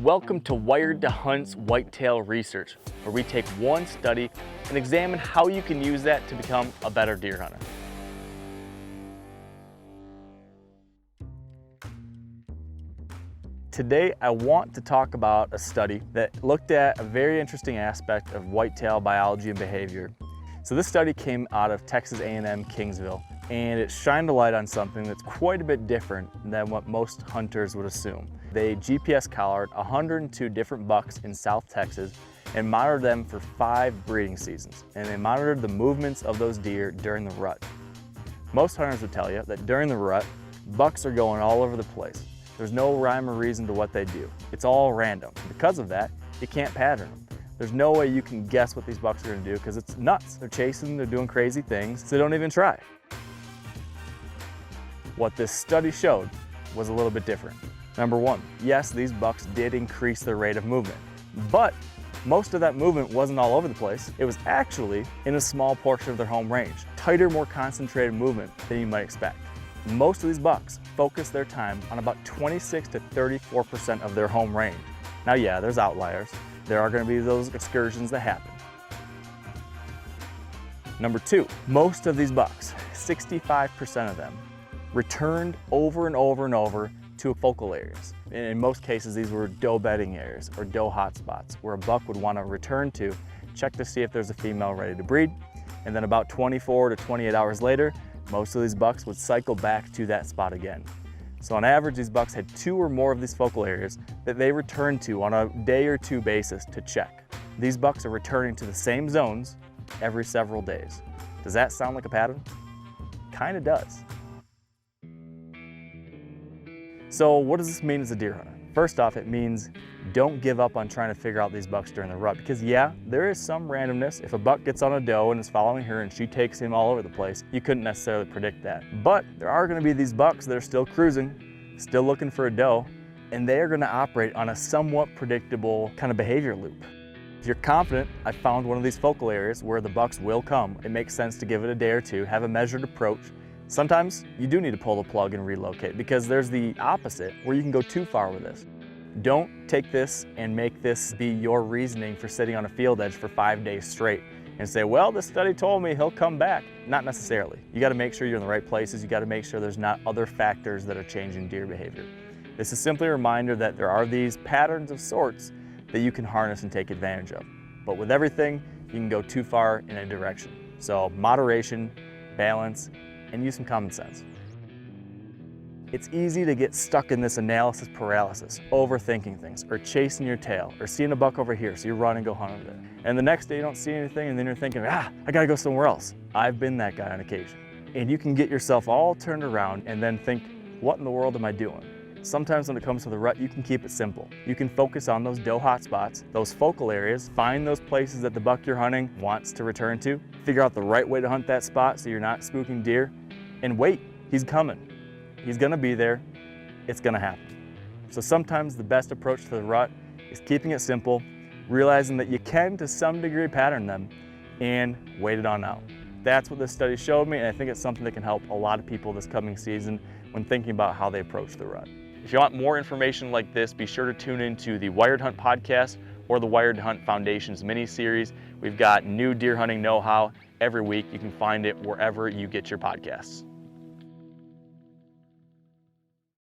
Welcome to Wired to Hunt's Whitetail Research, where we take one study and examine how you can use that to become a better deer hunter. Today, I want to talk about a study that looked at a very interesting aspect of whitetail biology and behavior. So this study came out of Texas A&M Kingsville, and it shined a light on something that's quite a bit different than what most hunters would assume. They GPS collared 102 different bucks in South Texas and monitored them for 5 breeding seasons, and they monitored the movements of those deer during the rut. Most hunters would tell you that during the rut, bucks are going all over the place. There's no rhyme or reason to what they do. It's all random. Because of that, you can't pattern them. There's no way you can guess what these bucks are gonna do because it's nuts. They're chasing, they're doing crazy things, so they don't even try. What this study showed was a little bit different. Number one, yes, these bucks did increase their rate of movement, but most of that movement wasn't all over the place. It was actually in a small portion of their home range. Tighter, more concentrated movement than you might expect. Most of these bucks focus their time on about 26 to 34% of their home range. Now, yeah, there's outliers. There are gonna be those excursions that happen. Number two, most of these bucks, 65% of them, returned over and over and over to focal areas. In most cases, these were doe bedding areas or doe hotspots where a buck would want to return to, check to see if there's a female ready to breed. And then about 24 to 28 hours later, most of these bucks would cycle back to that spot again. So on average, these bucks had 2 or more of these focal areas that they returned to on a day or 2 basis to check. These bucks are returning to the same zones every several days. Does that sound like a pattern? Kind of does. So what does this mean as a deer hunter? First off, it means don't give up on trying to figure out these bucks during the rut, because yeah, there is some randomness. If a buck gets on a doe and is following her and she takes him all over the place, you couldn't necessarily predict that. But there are gonna be these bucks that are still cruising, still looking for a doe, and they are gonna operate on a somewhat predictable kind of behavior loop. If you're confident, I found one of these focal areas where the bucks will come, it makes sense to give it a day or two, have a measured approach. Sometimes you do need to pull the plug and relocate, because there's the opposite where you can go too far with this. Don't take this and make this be your reasoning for sitting on a field edge for 5 days straight and say, well, the study told me he'll come back. Not necessarily. You gotta make sure you're in the right places. You gotta make sure there's not other factors that are changing deer behavior. This is simply a reminder that there are these patterns of sorts that you can harness and take advantage of. But with everything, you can go too far in a direction. So moderation, balance, and use some common sense. It's easy to get stuck in this analysis paralysis, overthinking things, or chasing your tail, or seeing a buck over here, so you run and go hunt over there. And the next day you don't see anything, and then you're thinking, I gotta go somewhere else. I've been that guy on occasion. And you can get yourself all turned around and then think, what in the world am I doing? Sometimes when it comes to the rut, you can keep it simple. You can focus on those doe hotspots, those focal areas, find those places that the buck you're hunting wants to return to, figure out the right way to hunt that spot so you're not spooking deer, and wait, he's coming. He's gonna be there, it's gonna happen. So sometimes the best approach to the rut is keeping it simple, realizing that you can to some degree pattern them, and wait it on out. That's what this study showed me, and I think it's something that can help a lot of people this coming season when thinking about how they approach the rut. If you want more information like this, be sure to tune into the Wired Hunt podcast or the Wired Hunt Foundation's mini-series. We've got new deer hunting know-how every week. You can find it wherever you get your podcasts.